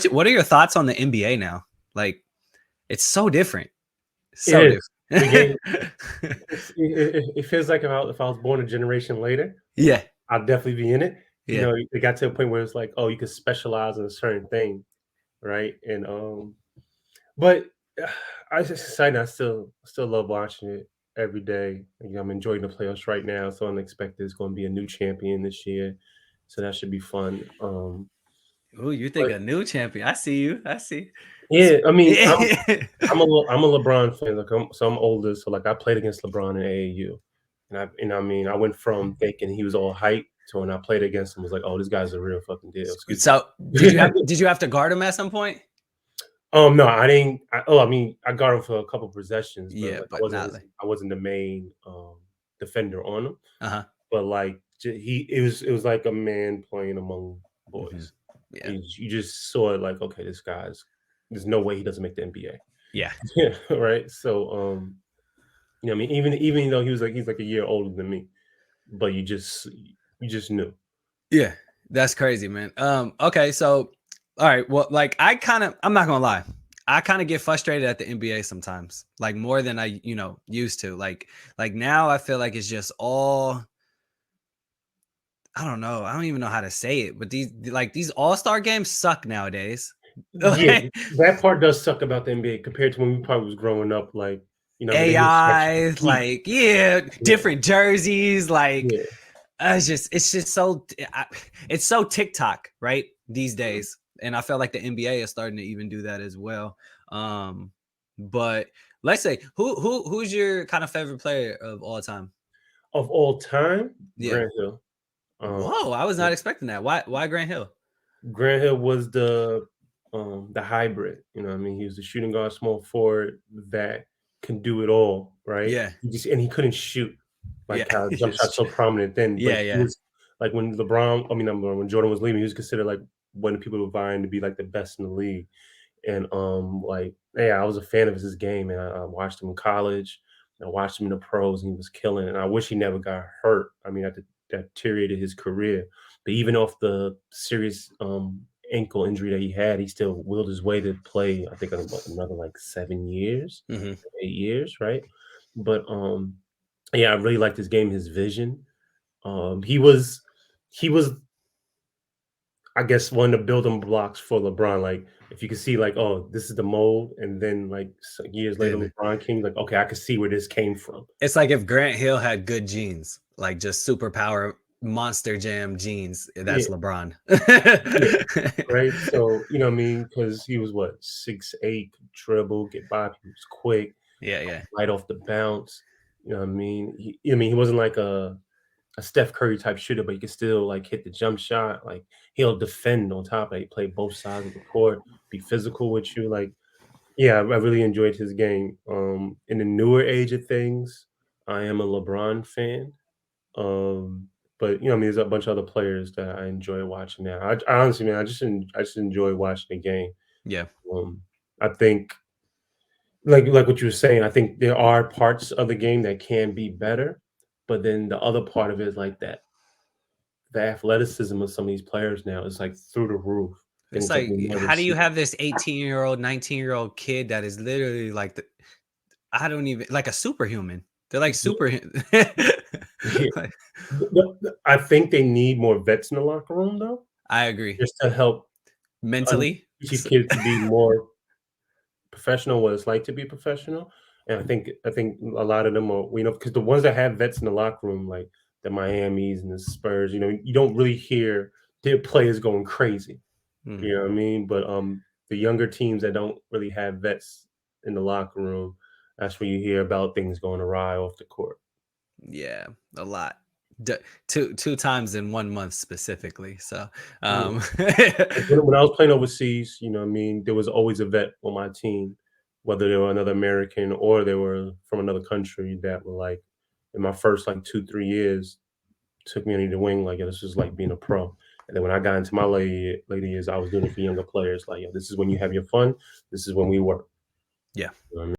What are your thoughts on the NBA now? Like, it's so different. So It is. The different. game, it feels like if I was born a generation later, Yeah. I'd definitely be in it. You Yeah. know, it got to a point where it's like, oh, you could specialize in a certain thing, right? And but I just excited. I still love watching it every day. You know, I'm enjoying the playoffs right now. So unexpected is going to be a new champion this year, so that should be fun. Oh, you think But a new champion? I see you. I see. yeah, I mean, Yeah. I'm a LeBron fan. Like I'm older, so like I played against LeBron in AAU, and I mean I went from thinking he was all hype to when I played against him was like, oh, this guy's a real fucking deal. Excuse So me. did you have to guard him at some point? No, I didn't. I mean, I got him for a couple possessions, but Yeah, like but not like I wasn't the main defender on him. uh-huh. But like it was like a man playing among Hmm. boys. Yeah. You just saw it like, okay, this guy's there's no way he doesn't make the NBA. Yeah. Yeah, right. So you know, what I mean, even though he's like a year older than me, but you just knew. Yeah. That's crazy, man. Okay, so all right, well, like I'm not gonna lie. I kind of get frustrated at the NBA sometimes, like more than I, used to. Like now I feel like it's just all I don't know. I don't even know how to say it, but these all-star games suck nowadays. Yeah, that part does suck about the NBA compared to when we probably was growing up. Like, you know, what I mean, they just extra AI, tweak. like yeah, Yeah, different jerseys, like yeah. it's just so it's so TikTok, right? These Mhm. days. And I felt like the NBA is starting to even do that as well. Um, but let's say who's your kind of favorite player of all time? Of all time, Yeah. Grant Hill. Um, Whoa, I was not expecting that. Why Grant Hill? Grant Hill was the hybrid. You know, what I mean, he was the shooting guard, small forward that can do it all, right? Yeah. And he couldn't shoot Yeah. like how jump It's shot's so true. prominent then, but Yeah, he yeah. was like when LeBron, I mean, when Jordan was leaving, he was considered like one of the people who were vying to be like the best in the league. And like, yeah, I was a fan of his game, and I watched him in college. And I watched him in the pros, and he was killing. And I wish he never got hurt. I mean, that deteriorated his career. But even off the serious ankle injury that he had, he still willed his way to play. I think another like 7 years, Hmm. 8 years, right? But yeah, I really liked his game, his vision. He was I guess one of the building blocks for LeBron. Like if you can see, like, oh, this is the mold, and then like years later, And LeBron came. Like, okay, I can see where this came from. it's like if Grant Hill had good genes, like just superpower monster jam genes, Yeah, that's LeBron. yeah, right. So you know what I mean, because he was what 6'8", could dribble, get by. He was quick, Yeah, yeah. right off the bounce. You know what I mean? He wasn't like a Steph Curry type shooter, but he could still like hit the jump shot. Like he'll defend on top. Like, he play both sides of the court, be physical with you. Like, yeah, I really enjoyed his game. In the newer age of things, I am a LeBron fan. But you know, I mean, there's a bunch of other players that I enjoy watching now. I honestly, man, I just enjoy watching the game. Yeah. Um, I think, like what you were saying, I think there are parts of the game that can be better, but then the other part of it is like that the athleticism of some of these players now is like through the roof. It's Things that like, we never how do you see. have this 18-year-old, 19-year-old kid that is literally like I don't even like a superhuman. They're like super. Yeah. Like, I think they need more vets in the locker room though, I agree. just to help Mentally. teach these kids to be more professional, what it's like to be professional. And I think a lot of them are, you know, because the ones that have vets in the locker room, like the Miamis and the Spurs, you know, you don't really hear their players going crazy. Mm, You know what I mean? But the younger teams that don't really have vets in the locker room, that's where you hear about things going awry off the court. yeah, a lot. Two times in 1 month specifically. So, Yeah. um, Like when I was playing overseas, you know what I mean, there was always a vet on my team, whether they were another American or they were from another country that were like in my first like 2, 3 years, took me under the wing, like, yeah, this is like being a pro. And then when I got into my later years, I was doing it for younger players. Like, yeah, this is when you have your fun. This is when we work. yeah. You know what I mean?